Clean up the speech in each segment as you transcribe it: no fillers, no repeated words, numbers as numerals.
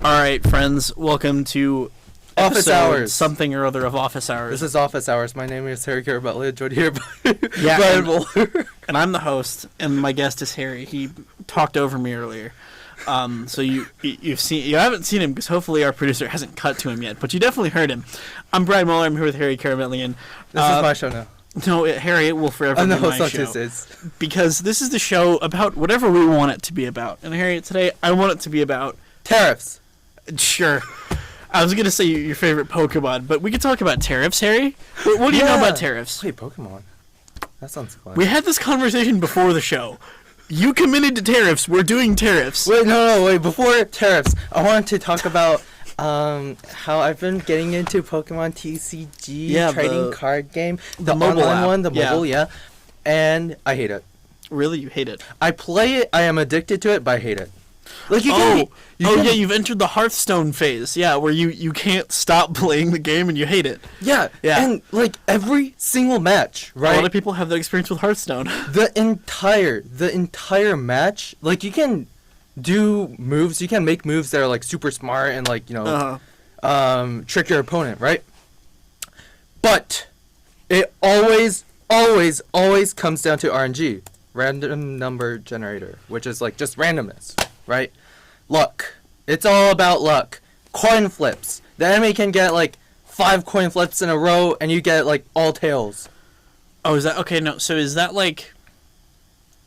All right, friends, welcome to Office Hours. Something or other of Office Hours. This is Office Hours. My name is Harry Carabelli, joined here by Bryan Ramble. And I'm the host, and my guest is Harry. He talked over me earlier. So you haven't seen him because hopefully our producer hasn't cut to him yet, but you definitely heard him. I'm Bryan Muller. I'm here with Harry Carabelli. And This is my show now. No, Harry, it will forever be my show. Because this is the show about whatever we want it to be about. And Harry, today I want it to be about tariffs. Sure. I was going to say your favorite Pokemon, but we could talk about tariffs, Harry. What do you know about tariffs? Wait, Pokemon? That sounds fun. We had this conversation before the show. You committed to tariffs. We're doing tariffs. Wait, no. Before tariffs, I wanted to talk about how I've been getting into Pokemon TCG trading card game. The mobile online app. one, the mobile, yeah. And I hate it. Really? You hate it? I play it, I am addicted to it, but I hate it. Like you've entered the Hearthstone phase, where you can't stop playing the game and you hate it. Yeah. And like every single match, right? A lot of people have that experience with Hearthstone. The entire match, like you can do moves, you can make moves that are like super smart and like, trick your opponent, right? But it always comes down to RNG, random number generator, which is like just randomness. Right? Luck. It's all about luck. Coin flips. The enemy can get like 5 coin flips in a row and you get like all tails. Oh, is that okay? No, so is that like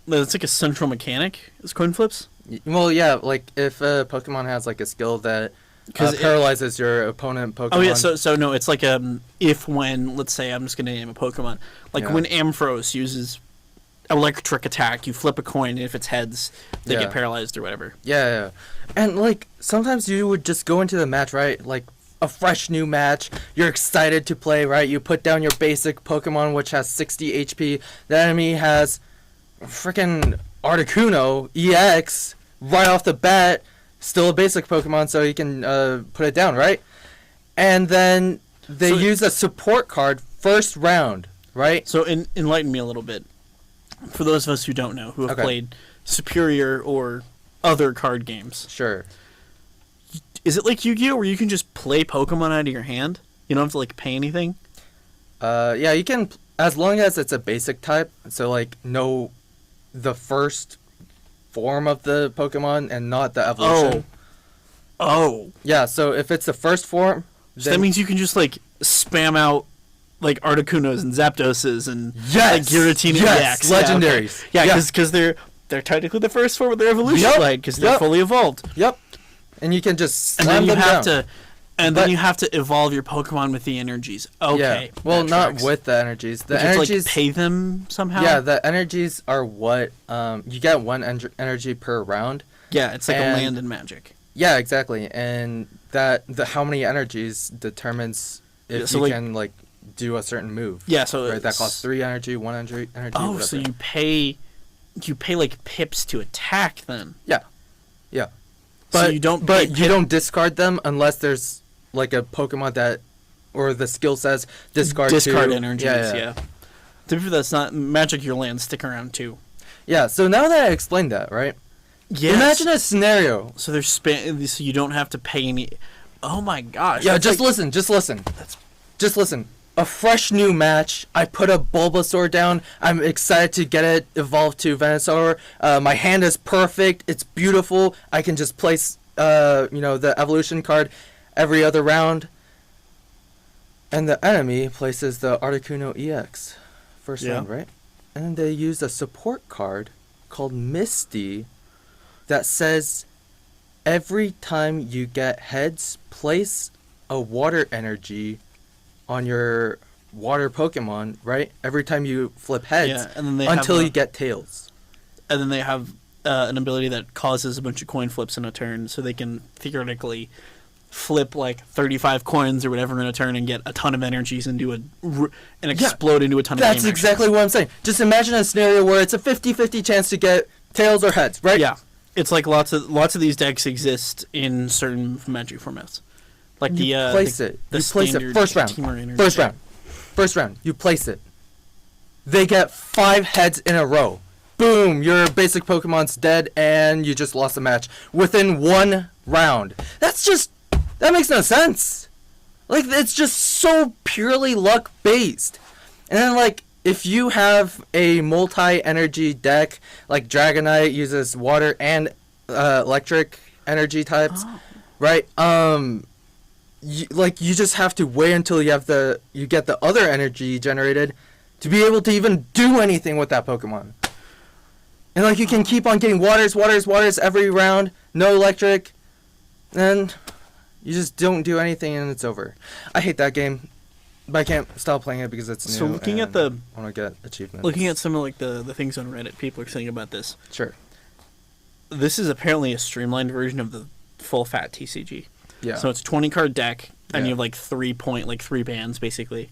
it's like a central mechanic? Is coin flips? Well, yeah, like if a Pokemon has like a skill that paralyzes your opponent Pokemon. Oh yeah, so no, it's like if when, let's say I'm just gonna name a Pokemon. Like when Ampharos uses electric attack, you flip a coin, and if it's heads, they get paralyzed or whatever. Yeah. And like sometimes you would just go into the match, right? Like a fresh new match, you're excited to play, right? You put down your basic Pokemon, which has 60 HP. The enemy has freaking Articuno EX right off the bat, still a basic Pokemon, so you can put it down, right? And then they use a support card first round, right? So enlighten me a little bit. For those of us who don't know, who have played Superior or other card games. Sure. Is it like Yu-Gi-Oh! Where you can just play Pokemon out of your hand? You don't have to, like, pay anything? Yeah, you can, as long as it's a basic type, so, like, know the first form of the Pokemon and not the evolution. Oh. Yeah, so if it's the first form... So that means you can just, like, spam out like Articunos and Zapdoses and like Giratina EX. Legendaries. Yeah, because they're technically the first form of their evolution line because they're fully evolved. Yep. And you can just slam them down. Then you have to evolve your Pokemon with the energies. Okay. Yeah. Well, not with the energies. The energies, you have to, like, pay them somehow? Yeah, the energies are what you get one energy per round. Yeah, it's like a land in Magic. Yeah, exactly. And how many energies determines if you can like do a certain move. Yeah, so right, that costs 3 energy, 1 energy. Oh, whatever. So you pay like pips to attack then. Yeah. But you don't discard them unless there's like a Pokemon that or the skill says discard energies. Yeah. To be fair, that's not Magic. Your lands stick around too. Yeah. So now that I explained that, right? Yes. Imagine a scenario. So there's so you don't have to pay any. Oh my gosh. Yeah. Just listen. Just listen. A fresh new match. I put a Bulbasaur down. I'm excited to get it evolved to Venusaur. My hand is perfect. It's beautiful. I can just place, the evolution card every other round. And the enemy places the Articuno EX first round, right? And they use a support card called Misty that says every time you get heads, place a water energy on your water Pokemon, right? Every time you flip heads, and then until you get tails. And then they have an ability that causes a bunch of coin flips in a turn, so they can theoretically flip like 35 coins or whatever in a turn and get a ton of energies and explode into a ton of game That's exactly what I'm saying. Just imagine a scenario where it's a 50-50 chance to get tails or heads, right? Yeah. It's like lots of these decks exist in certain Magic formats. Like you place it first round. You place it. They get 5 heads in a row. Boom! Your basic Pokemon's dead, and you just lost the match within 1 round. that makes no sense. Like, it's just so purely luck based. And then, like, if you have a multi-energy deck, like Dragonite uses water and electric energy types, right? You just have to wait until you get the other energy generated to be able to even do anything with that Pokemon. And, like, you can keep on getting waters every round, no electric, and you just don't do anything and it's over. I hate that game, but I can't stop playing it because it's new. So looking at I want to get achievements. Looking at some of like the things on Reddit, people are saying about this. Sure. This is apparently a streamlined version of the full fat TCG. Yeah. So it's 20 card deck, and Yeah. you have like 3 bands basically.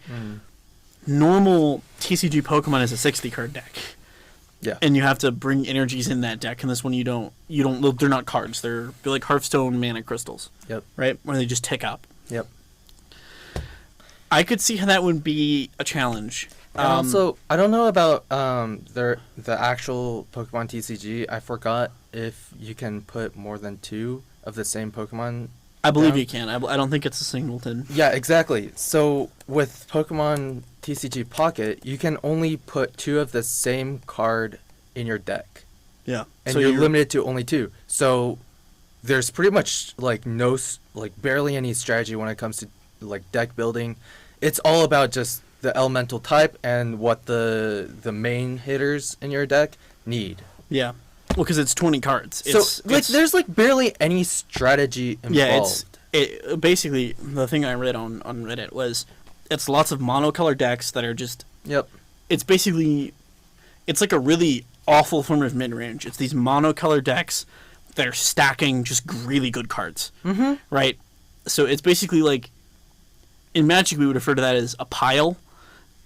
Normal TCG Pokemon is a 60 card deck. Yeah. And you have to bring energies in that deck, and this one you don't. They're not cards. They're like Hearthstone mana crystals. Yep. Right, where they just tick up. Yep. I could see how that would be a challenge. And also, I don't know about the actual Pokemon TCG. I forgot if you can put more than 2 of the same Pokemon. I believe down. you can. I don't think it's a singleton. Yeah, exactly. So with Pokemon TCG Pocket, you can only put 2 of the same card in your deck. Yeah. And so you're limited to only 2. So there's pretty much like barely any strategy when it comes to like deck building. It's all about just the elemental type and what the main hitters in your deck need. Yeah. Well, because it's 20 cards. There's like barely any strategy involved. Yeah, basically the thing I read on Reddit was it's lots of monocolored decks that are just. Yep. It's basically, it's like a really awful form of mid-range. It's these monocolored decks that are stacking just really good cards. Mm-hmm. Right? So it's basically like, in Magic we would refer to that as a pile.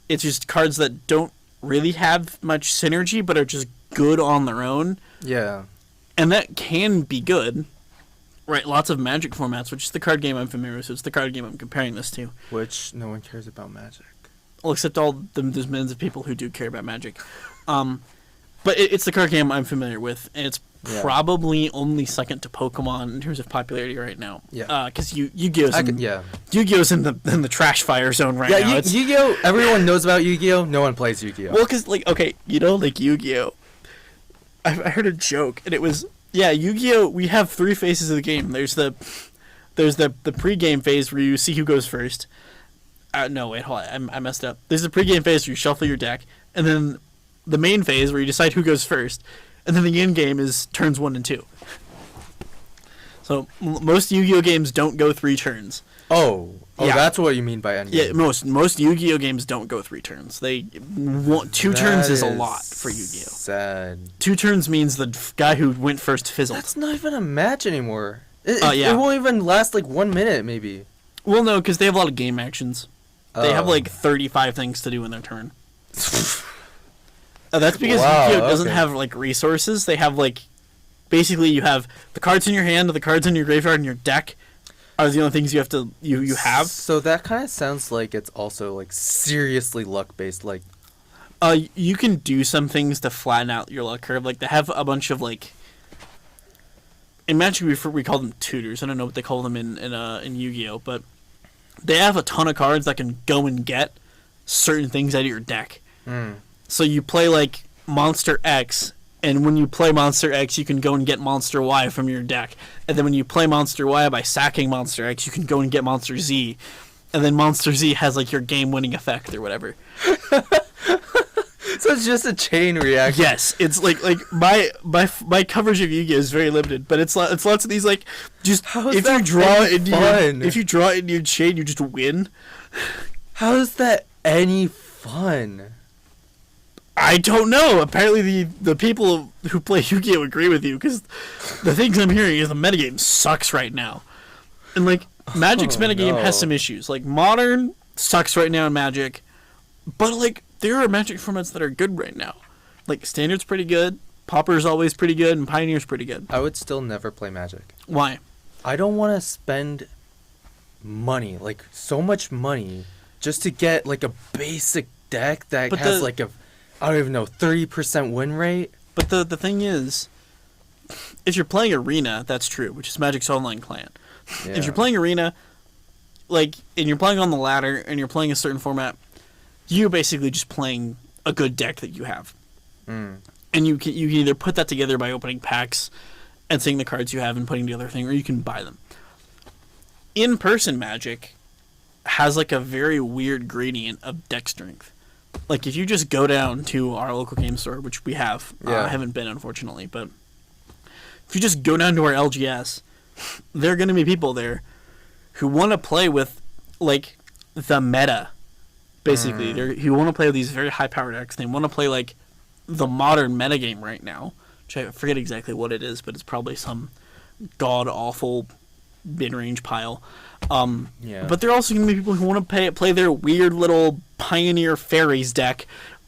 It's just cards that don't really have much synergy but are just good on their own. Yeah. And that can be good. Right, lots of Magic formats, which is the card game I'm familiar with, so it's the card game I'm comparing this to. Which no one cares about Magic. Well, except there's millions of people who do care about Magic. But it's the card game I'm familiar with, and it's probably only second to Pokemon in terms of popularity right now. Yeah. Because Yu-Gi-Oh's in the trash fire zone right now. Yu-Gi-Oh! Everyone knows about Yu-Gi-Oh! No one plays Yu-Gi-Oh! Well, because, like, okay, like Yu-Gi-Oh! I heard a joke, and it was, Yu-Gi-Oh! We have 3 phases of the game. There's the pre-game phase where you see who goes first. No, wait, hold on. I messed up. There's the pre-game phase where you shuffle your deck, and then the main phase where you decide who goes first, and then the end game is turns 1 and 2. So most Yu-Gi-Oh! Games don't go 3 turns. Oh, that's what you mean by end game. Yeah, most Yu-Gi-Oh! Games don't go 3 turns. They want 2 turns is a lot for Yu-Gi-Oh! Sad. 2 turns means the guy who went first fizzled. That's not even a match anymore. It Yeah. won't even last like 1 minute, maybe. Well, no, because they have a lot of game actions. They have like 35 things to do in their turn. That's because Yu-Gi-Oh! Doesn't have like resources. They have like, basically you have the cards in your hand, the cards in your graveyard, and your deck are the only things you have to you have. So that kind of sounds like it's also like seriously luck based. Like, you can do some things to flatten out your luck curve. Like they have a bunch of like. In Magic, we call them tutors. I don't know what they call them in Yu-Gi-Oh, but they have a ton of cards that can go and get certain things out of your deck. So you play like Monster X, and when you play Monster X, you can go and get Monster Y from your deck. And then when you play Monster Y by sacking Monster X, you can go and get Monster Z. And then Monster Z has like your game-winning effect or whatever. So it's just a chain reaction. Yes, it's like my coverage of Yu-Gi-Oh is very limited, but it's lots of these like just if you draw it into your chain, you just win. How is that any fun? I don't know. Apparently, the people who play Yu-Gi-Oh agree with you because the things I'm hearing is the metagame sucks right now, and like Magic's metagame has some issues. Like Modern sucks right now in Magic, but like there are Magic formats that are good right now. Like Standard's pretty good, Pauper's always pretty good, and Pioneer's pretty good. I would still never play Magic. Why? I don't want to spend money, like so much money, just to get like a basic deck that has like a, I don't even know, 30% win rate. But the thing is, if you're playing Arena, that's true, which is Magic's online client. Yeah. If you're playing Arena, like, and you're playing on the ladder and you're playing a certain format, you're basically just playing a good deck that you have. Mm. And you can either put that together by opening packs and seeing the cards you have and putting together a thing, or you can buy them. In-person Magic has like a very weird gradient of deck strength. Like if you just go down to our local game store, which we have, I haven't been unfortunately, but if you just go down to our LGS, there are going to be people there who want to play with like the meta, basically. Who want to play with these very high-powered decks. They want to play like the modern metagame right now, which I forget exactly what it is, but it's probably some god-awful mid-range pile. But there are also going to be people who want to play their weird little Pioneer Fairies deck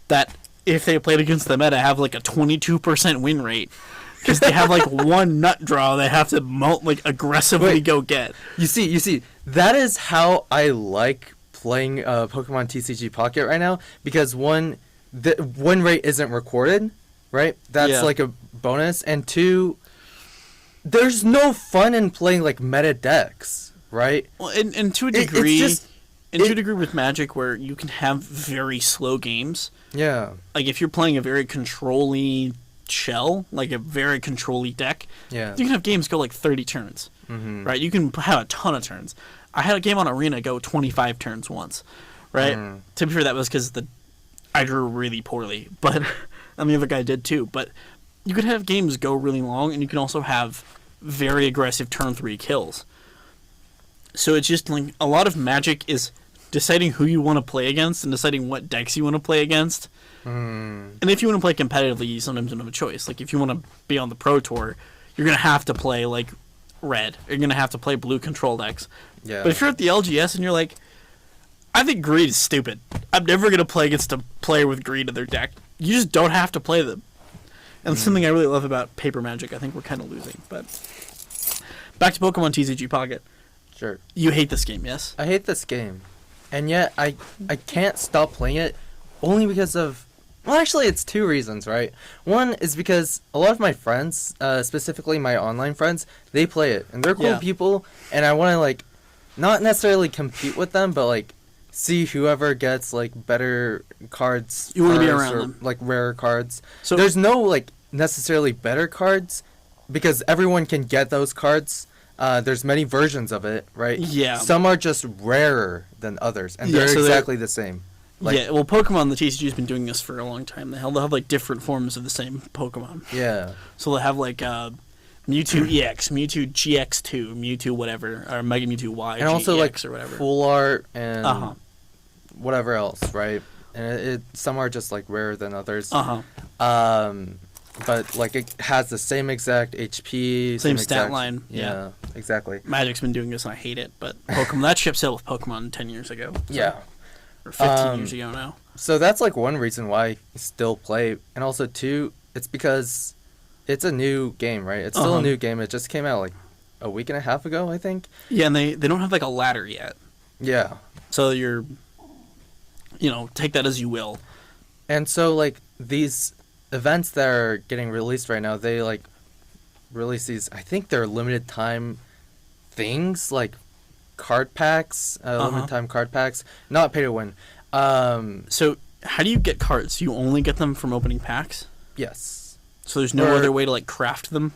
that, if they played against the meta, have like a 22% win rate. Because they have like one nut draw they have to aggressively go get. You see, that is how I like playing Pokemon TCG Pocket right now. Because one, the win rate isn't recorded, right? That's like a bonus. And two, there's no fun in playing like meta decks, right? Well, and to a degree, to a degree with Magic, where you can have very slow games. Yeah. Like if you're playing a very control-y shell, like a very control-y deck, you can have games go like 30 turns, right? You can have a ton of turns. I had a game on Arena go 25 turns once, right? To be fair, that was because I drew really poorly, but and the other guy did too. But you could have games go really long, and you can also have very aggressive turn 3 kills. So it's just like a lot of Magic is deciding who you want to play against and deciding what decks you want to play against. And if you want to play competitively, you sometimes don't have a choice. Like if you want to be on the Pro Tour, you're going to have to play like red. You're going to have to play blue control decks. Yeah. But if you're at the LGS and you're like, I think green is stupid. I'm never going to play against a player with green in their deck. You just don't have to play them. And something I really love about Paper Magic, I think we're kind of losing. But back to Pokemon TCG Pocket. Sure. You hate this game, yes? I hate this game. And yet I can't stop playing it only because of... Well, actually, it's two reasons, right? One is because a lot of my friends, specifically my online friends, they play it. And they're cool people, and I want to, like, not necessarily compete with them, but, like, see whoever gets, like, better cards. You want to be around them. Like, rarer cards. So there's no, like, necessarily better cards, because everyone can get those cards. There's many versions of it, right? Yeah. Some are just rarer than others, and they're exactly the same. Like, well, Pokemon, the TCG has been doing this for a long time. They'll have like different forms of the same Pokemon. Yeah. So they'll have like Mewtwo EX, Mewtwo GX2, Mewtwo whatever, or Mega Mewtwo Y, and also GX like or whatever. Full Art and whatever else, right? And some are just like rarer than others. But like it has the same exact HP, same stat line. Yeah, exactly. Magic's been doing this, and I hate it. But Pokemon, that ship sailed with Pokemon 10 years ago. So. Yeah. Or 15 years ago now. So that's like one reason why I still play. And also two, it's because it's a new game, right? It's still a new game. It just came out like a week and a half ago, I think. Yeah, and they don't have like a ladder yet. Yeah. So you're, take that as you will. And so like these events that are getting released right now, they like release these, I think they're limited time things like card packs, limited time card packs, not pay to win. So how do you get cards? You only get them from opening packs? Yes. So there's no other way to like craft them?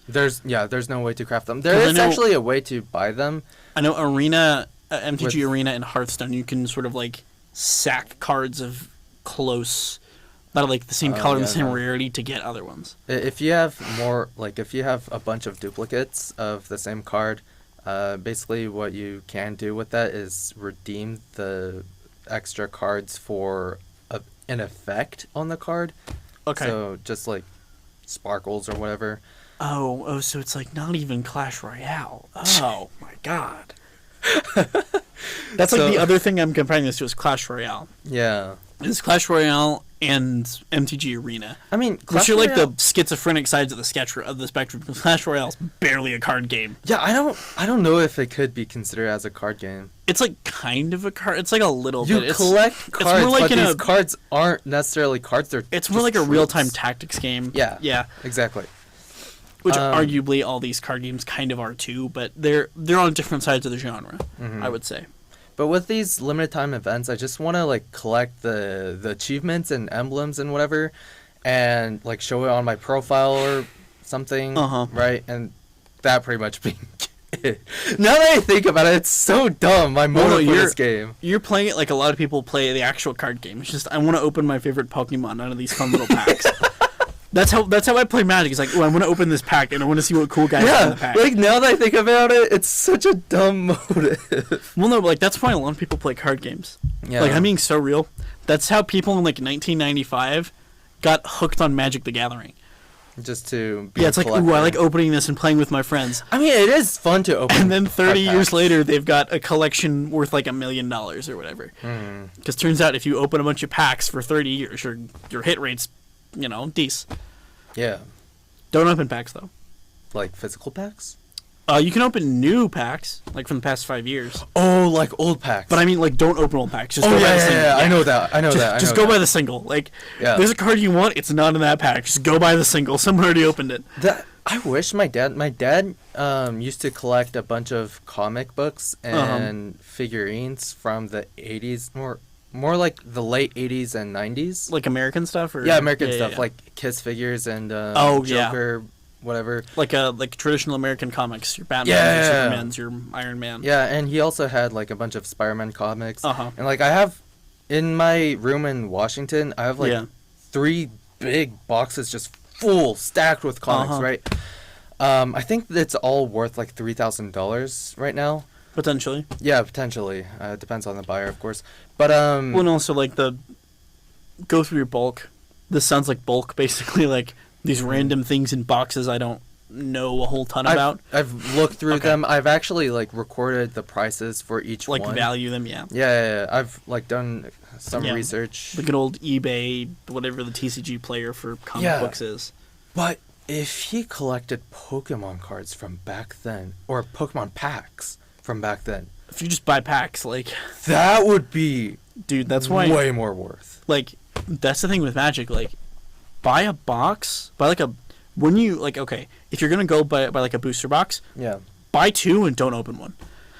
There's no way to craft them. There is actually a way to buy them. I know Arena, MTG Arena and Hearthstone, you can sort of like sack cards of close, not like the same color and the same rarity to get other ones. If you have if you have a bunch of duplicates of the same card, basically what you can do with that is redeem the extra cards for an effect on the card. Okay. So just like sparkles or whatever. Oh, so it's like not even Clash Royale. Oh my god. That's like the other thing I'm comparing this to is Clash Royale. Yeah. It's Clash Royale and MTG Arena. I mean, which are like the schizophrenic sides of the spectrum. Clash Royale is barely a card game. Yeah, I don't know if it could be considered as a card game. It's like kind of a card. It's like a little bit. You collect cards, it's more like but these cards aren't necessarily cards. It's more like a real-time tactics game. Yeah. Yeah. Exactly. Which arguably all these card games kind of are too, but they're on different sides of the genre, I would say. But with these limited time events, I just want to like collect the achievements and emblems and whatever, and like show it on my profile or something, right? And that pretty much being it. Now that I think about it, it's so dumb. My motive for this game. You're playing it like a lot of people play the actual card game. It's just I want to open my favorite Pokemon out of these fun little packs. That's how I play Magic. It's like, oh, I want to open this pack and I want to see what cool guys are in the pack. Like now that I think about it, it's such a dumb motive. Well, no, but like that's why a lot of people play card games. Yeah. Like I'm being so real. That's how people in like 1995 got hooked on Magic the Gathering. Just to be it's like, ooh, I like opening this and playing with my friends. I mean, it is fun to open. And then 30 years later, they've got a collection worth like $1 million or whatever. Because turns out if you open a bunch of packs for 30 years, your hit rate's, decent. Yeah. Don't open packs, though. Like physical packs? You can open new packs, like from the past 5 years. Oh, like old packs. But I mean, like, don't open old packs. Just go by the single. Yeah, I know that. Just go by the single. Like, there's a card you want, it's not in that pack. Just go by the single. Someone already opened it. I wish my dad used to collect a bunch of comic books and figurines from the 80s, more like the late 80s and 90s. Like American stuff? Or? Yeah, American stuff. Like Kiss figures and Joker, whatever. Like traditional American comics. Your Batman, your Supermans, your Iron Man. Yeah, and he also had like a bunch of Spider-Man comics. And like I have, in my room in Washington, I have like 3 big boxes just full, stacked with comics, right? I think it's all worth like $3,000 right now. Potentially. Yeah, potentially. It depends on the buyer, of course. But well, and also like go through your bulk. This sounds like bulk, basically, like these random things in boxes I don't know a whole ton about. I've looked through them. I've actually like recorded the prices for each one. Like value them, yeah. Yeah. I've like done some research. The good old eBay, whatever the TCG player for comic books is. But if he collected Pokemon cards from back then, or Pokemon packs from back then, if you just buy packs, like that would be, dude, that's why way more worth. Like that's the thing with Magic. Like, buy a box, when you like, okay, if you're gonna go buy like a booster box, buy 2 and don't open one,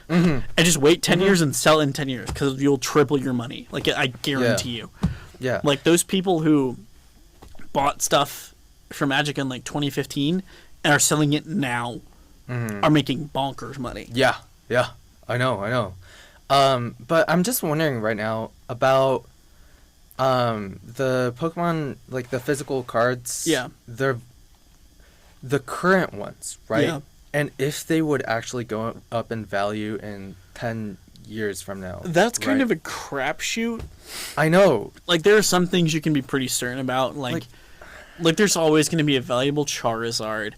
and just wait 10 years and sell in 10 years because you'll triple your money. Like I guarantee you. Yeah. Like those people who bought stuff for Magic in like 2015 and are selling it now are making bonkers money. Yeah. I know. But I'm just wondering right now about the Pokemon, like the physical cards. Yeah. They're the current ones, right? Yeah. And if they would actually go up in value in 10 years from now. That's kind of a crapshoot. I know. Like there are some things you can be pretty certain about. Like there's always going to be a valuable Charizard.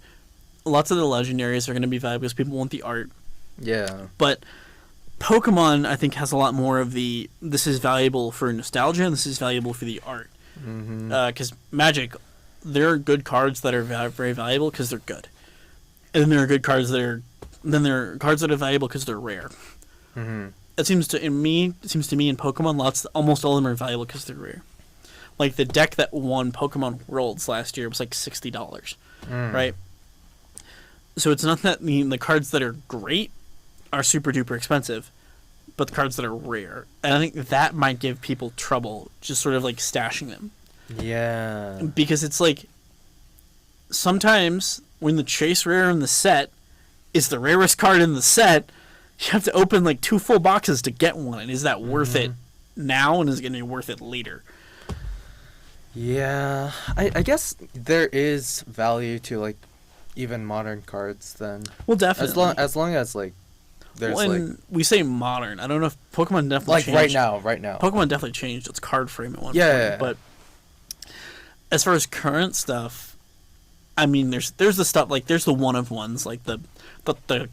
Lots of the legendaries are going to be valuable because people want the art. Yeah. But Pokemon, I think, has a lot more of the this is valuable for nostalgia and this is valuable for the art. Because Magic, there are good cards that are very valuable because they're good. And then there are good cards that are valuable because they're rare. It seems to me in Pokemon, almost all of them are valuable because they're rare. Like the deck that won Pokemon Worlds last year was like $60, right? So it's not that the cards that are great are super duper expensive, but the cards that are rare. And I think that might give people trouble just sort of like stashing them. Yeah. Because it's like sometimes when the chase rare in the set is the rarest card in the set, you have to open like 2 full boxes to get one. And is that worth it now, and is it going to be worth it later? Yeah. I guess there is value to like even modern cards then. Well, definitely. As long as like there's when we say modern, I don't know if Pokemon definitely like changed. right now. Pokemon definitely changed its card frame at one point. Yeah. But as far as current stuff, I mean, there's the stuff like there's the one of ones like the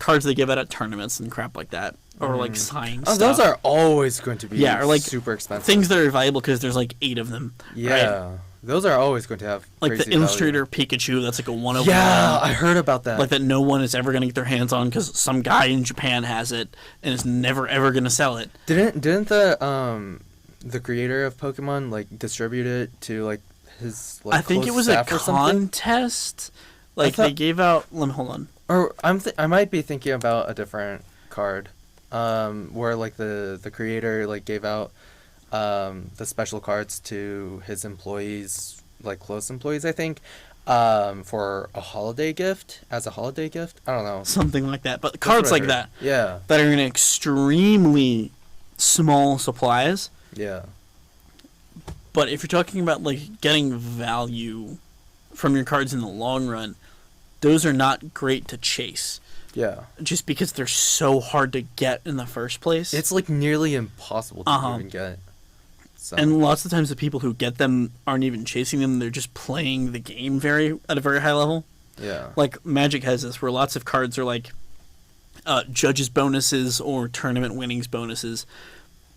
cards they give out at tournaments and crap like that, or like signed stuff. Those are always going to be or like super expensive. Things that are valuable because there's like 8 of them. Yeah. Right? Those are always going to have like crazy the Illustrator value. Pikachu. That's like a 101. Yeah, I heard about that. Like that no one is ever going to get their hands on because some guy in Japan has it and is never ever going to sell it. Didn't the creator of Pokemon like distribute it to like his like I think it was a contest Like, they gave out... Let me hold on. Or I might be thinking about a different card, where like the creator like gave out the special cards to his employees, like close employees, I think, for a holiday gift, as a holiday gift. I don't know. Something like that. But cards like that. Yeah. That are in extremely small supplies. Yeah. But if you're talking about, like, getting value from your cards in the long run, those are not great to chase. Yeah. Just because they're so hard to get in the first place. It's, like, nearly impossible to even get. So. And lots of times the people who get them aren't even chasing them. They're just playing the game at a very high level. Yeah. Like, Magic has this, where lots of cards are, like, judges bonuses or tournament winnings bonuses.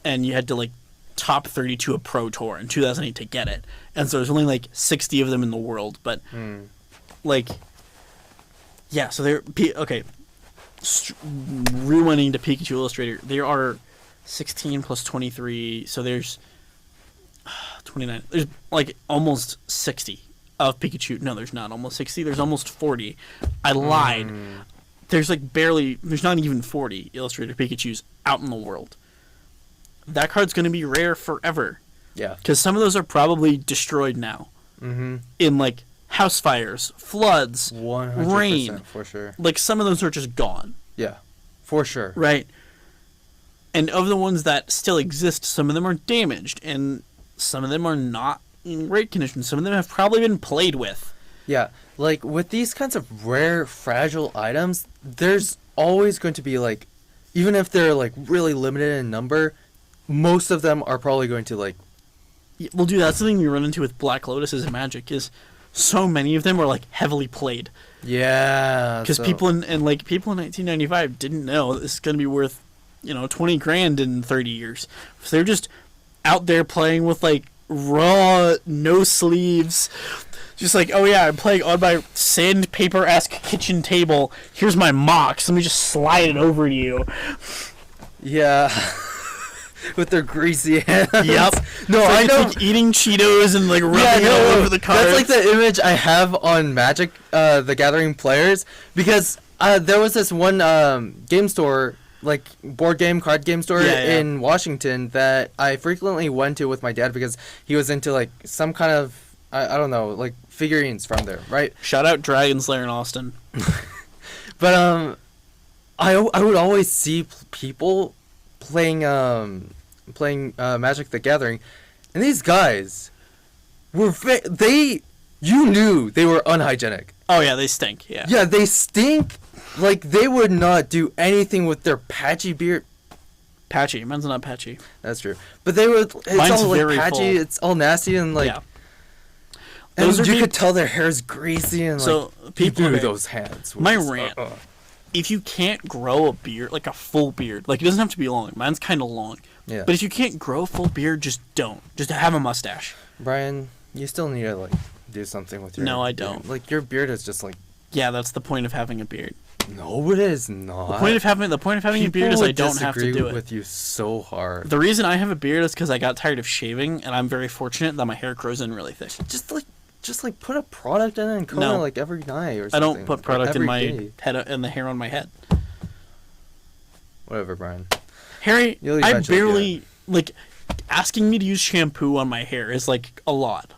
And you had to, like, top 32 a Pro Tour in 2008 to get it. And so there's only, like, 60 of them in the world. But, like... Yeah, so they're... Okay. Rewinding to Pikachu Illustrator, there are 16 plus 23, so there's 29. There's, like, almost 60 of Pikachu. No, there's not almost 60. There's almost 40. I lied. There's, like, barely... There's not even 40 Illustrator Pikachus out in the world. That card's going to be rare forever. Yeah. Because some of those are probably destroyed now. In, like... house fires, floods, 100% rain. For sure. Like, some of those are just gone. Yeah, for sure. Right. And of the ones that still exist, some of them are damaged, and some of them are not in great condition. Some of them have probably been played with. Yeah, like, with these kinds of rare, fragile items, there's always going to be, like, even if they're, like, really limited in number, most of them are probably going to, like... Well, dude, that's the thing we run into with Black Lotuses in Magic, is... So many of them were, like, heavily played. Yeah. Because people in 1995 didn't know this is going to be worth, 20 grand in 30 years. So they're just out there playing with, like, raw, no sleeves. Just like, oh yeah, I'm playing on my sandpaper-esque kitchen table. Here's my Mox. Let me just slide it over to you. Yeah. With their greasy hands. Yep. No, I know. like eating Cheetos and, like, rubbing it all over the cards. That's like the image I have on Magic, the Gathering players, because there was this one game store, like board game, card game store in Washington that I frequently went to with my dad because he was into, like, some kind of, I don't know, like, figurines from there, right? Shout out Dragon Slayer in Austin. But I would always see people playing Magic the Gathering, and these guys were you knew they were unhygienic. Oh yeah, they stink. Yeah, they stink. Like, they would not do anything with their patchy beard. Patchy. Mine's not patchy. That's true. But it's Mine's all, like, very patchy. full. It's all nasty and, like... Yeah. And you could tell their hair's greasy and, so, like, people through those hands. My rant. If you can't grow a beard, like a full beard, like, it doesn't have to be long. Mine's kind of long. Yeah. But if you can't grow a full beard, just don't. Just have a mustache. Brian, you still need to, like, do something with your... No, I don't. Beard. Like, your beard is just, like... Yeah, that's the point of having a beard. No, it is not. The point of having a beard is I don't have to do it. People would disagree with you so hard. The reason I have a beard is because I got tired of shaving, and I'm very fortunate that my hair grows in really thick. Just put a product in it and comb it, like, every night or something. I don't put product in my day. head and the hair on my head. Whatever, Brian. Harry, I barely, like, asking me to use shampoo on my hair is, like, a lot.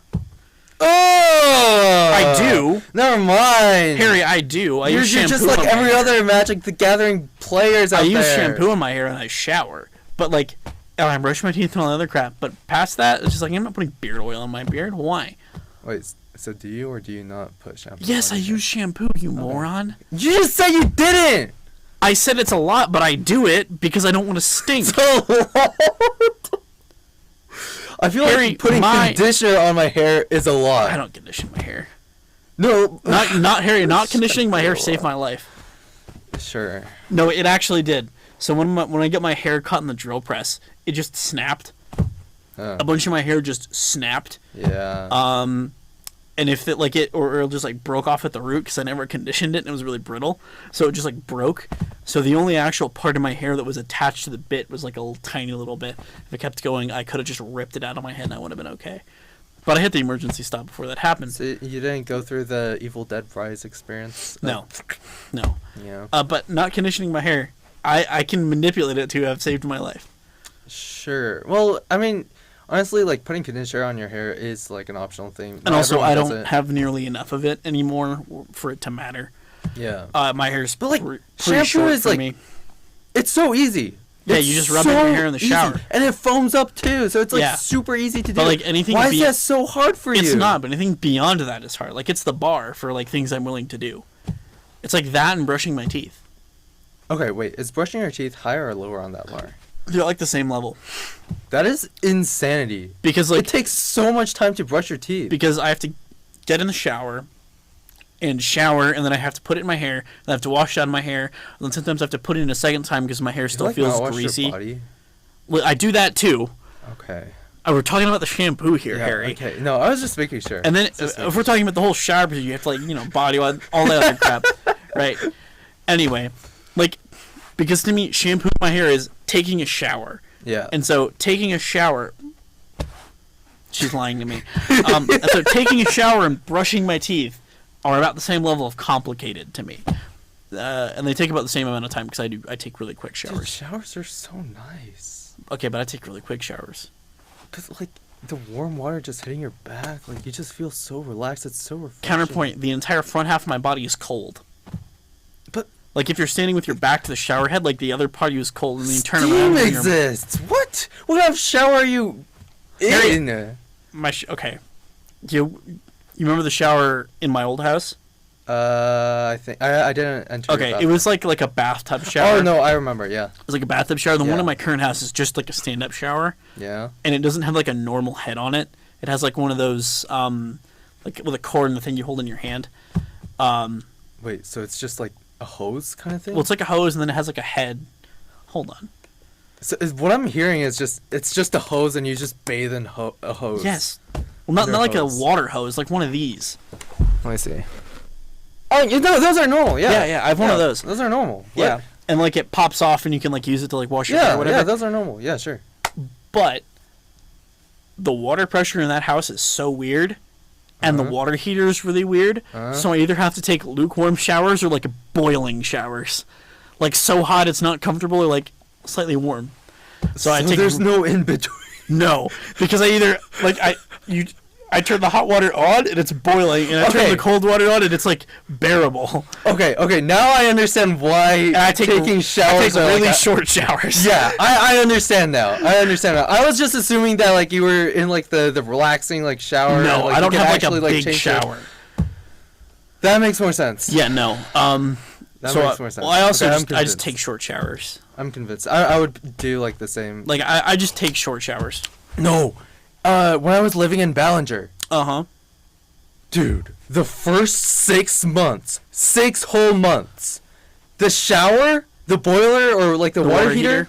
Oh! I do. Never mind. Harry, I do. You're just like every other Magic the Gathering players out there. I use shampoo on my hair and I shower. But, like, and I brush my teeth and all the other crap. But past that, it's just like, I'm not putting beard oil on my beard. Why? Wait, so do you or do you not put shampoo Yes, I use shampoo, you moron. You just said you didn't! I said it's a lot, but I do it because I don't want to stink. I feel like putting conditioner on my hair is a lot. I don't condition my hair. No. Not Harry. Not conditioning my hair saved my life. Sure. No, it actually did. So when I get my hair cut in the drill press, it just snapped. A bunch of my hair just snapped. Yeah. And if it or it just like broke off at the root because I never conditioned it and it was really brittle, so it just like broke. So the only actual part of my hair that was attached to the bit was like a tiny little bit. If it kept going, I could have just ripped it out of my head and I would have been okay. But I hit the emergency stop before that happened. So you didn't go through the Evil Dead Rise experience? No. Yeah. But not conditioning my hair, I can manipulate it to have saved my life. Sure. Well, I mean, honestly, like, putting conditioner on your hair is, like, an optional thing. And also, I don't have nearly enough of it anymore for it to matter. Yeah. My hair's shampoo short is, for like, me. It's so easy. Yeah, it's you just rub it in your hair in the shower. Easy. And it foams up, too, so it's, like, super easy to do. But, like, anything... Why is that so hard for you? It's not, but anything beyond that is hard. Like, it's the bar for, like, things I'm willing to do. It's like that and brushing my teeth. Okay, wait. Is brushing your teeth higher or lower on that bar? They're, like, the same level. That is insanity. Because, like... It takes so much time to brush your teeth. Because I have to get in the shower... and then I have to put it in my hair, and I have to wash it out of my hair, and then sometimes I have to put it in a second time because my hair still feels greasy. Your body? Well, I do that too. Okay. We're talking about the shampoo here, yeah, Harry. Okay. No, I was just making sure. And then if we're talking about the whole shower, you have to, like, body wash, all that other crap, right? Anyway, like, because to me, shampooing my hair is taking a shower. Yeah. And so taking a shower... She's lying to me. So taking a shower and brushing my teeth are about the same level of complicated to me. And they take about the same amount of time because I take really quick showers. Dude, showers are so nice. Okay, but I take really quick showers. Because, like, the warm water just hitting your back, like, you just feel so relaxed. It's so refreshing. Counterpoint, the entire front half of my body is cold. But... Like, if you're standing with your back to the shower head, like, the other part of you is cold, and then you turn Steam around... exists! What? What kind of shower are you in? Okay. You remember the shower in my old house? I think I didn't enter. Okay, it was like a bathtub shower. Oh no, I remember. Yeah, it was like a bathtub shower. The one in my current house is just like a stand-up shower. Yeah, and it doesn't have like a normal head on it. It has like one of those like with a cord and the thing you hold in your hand. Wait, so it's just like a hose kind of thing? Well, it's like a hose, and then it has like a head. Hold on. So what I'm hearing is it's just a hose, and you just bathe in a hose. Yes. Well, not like a water hose, like one of these. Let me see. Oh, no, those are normal. Yeah. Yeah. I have one of those. Those are normal. Yeah. What? And like it pops off, and you can like use it to like wash your hair or whatever. Yeah, those are normal. Yeah, sure. But the water pressure in that house is so weird, and the water heater is really weird. So I either have to take lukewarm showers or like boiling showers, like so hot it's not comfortable, or like slightly warm. So I take. There's no in between. No, because I either like I turn the hot water on and it's boiling, and I turn the cold water on and it's like bearable. Okay. Now I understand why taking showers. I take really short showers. Yeah, I understand now. I was just assuming that like you were in like the relaxing like shower. No, like, I don't have like a big shower. That makes more sense. Yeah, no. That makes more sense. Well, I also I just take short showers. I'm convinced. I would do like the same. Like I just take short showers. No. When I was living in Ballinger. Uh-huh. Dude, the first 6 months, 6 whole months, the shower, the boiler, or like the water heater,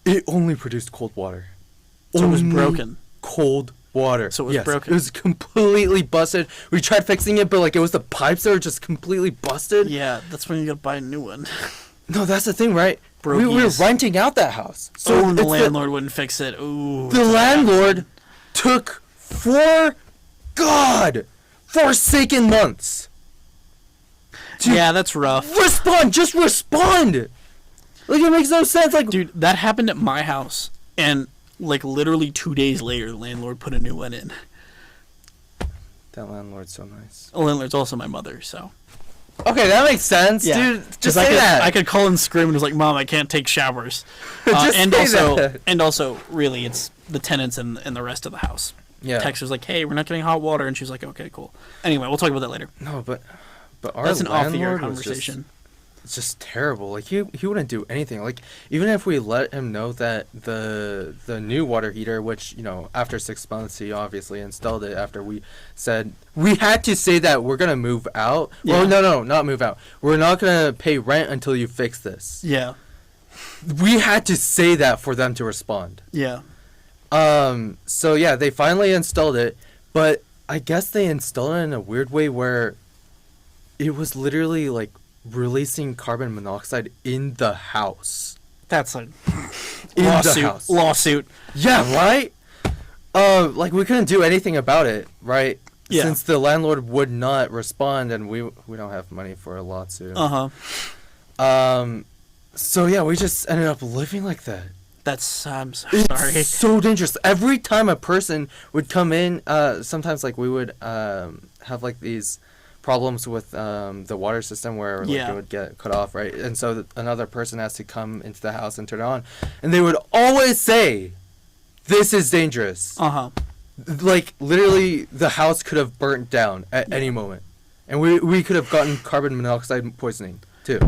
it only produced cold water. So it was broken. Cold water. So it was broken. It was completely busted. We tried fixing it, but like it was the pipes that were just completely busted. Yeah, that's when you gotta buy a new one. No, that's the thing, right? We were renting out that house. So the landlord wouldn't fix it. Ooh. The landlord took 4 forsaken months. Yeah, that's rough. Just respond. Like, it makes no sense. Like, dude, that happened at my house, and like literally 2 days later, the landlord put a new one in. That landlord's so nice. The landlord's also my mother, so. Okay, that makes sense, dude. Just say that. I could call and scream and was like, "Mom, I can't take showers." And also, really, it's the tenants and the rest of the house. Yeah. Text was like, "Hey, we're not getting hot water," and she was like, "Okay, cool." Anyway, we'll talk about that later. No, but our that's an off-the-air landlord conversation. It's just terrible. Like he wouldn't do anything. Like even if we let him know that the new water heater, which after 6 months he obviously installed it after we said we had to say that we're gonna move out. Yeah. Well, no, not move out. We're not gonna pay rent until you fix this. Yeah. We had to say that for them to respond. Yeah. So yeah, they finally installed it, but I guess they installed it in a weird way where it was literally like releasing carbon monoxide in the house. That's a lawsuit. Lawsuit. Yeah, right? Like we couldn't do anything about it, right? Yeah. Since the landlord would not respond, and we don't have money for a lawsuit. So yeah, we just ended up living like that. I'm so It's sorry. so dangerous. Every time a person would come in, sometimes like we would have like these problems with the water system where like it would get cut off, right? And so another person has to come into the house and turn it on, and they would always say, "This is dangerous." Like literally, the house could have burnt down at any moment, and we could have gotten carbon monoxide poisoning too.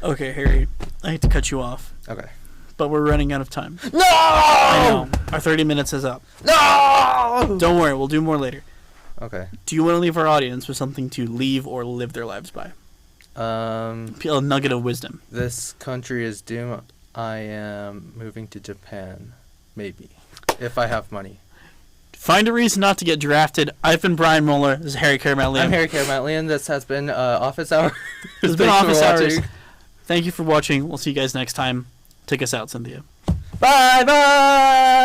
Okay, Harry, I hate to cut you off. Okay. But we're running out of time. No! I know. Our 30 minutes is up. No! Don't worry, we'll do more later. Okay. Do you want to leave our audience with something to leave or live their lives by? A nugget of wisdom. This country is doomed. I am moving to Japan. Maybe. If I have money. Find a reason not to get drafted. I've been Brian Moeller. This is Harry Caramatlian. I'm Harry Caramatlian. This has been Office Hour. This has been Office Hours. Thank you for watching. We'll see you guys next time. Take us out, Cynthia. Bye-bye!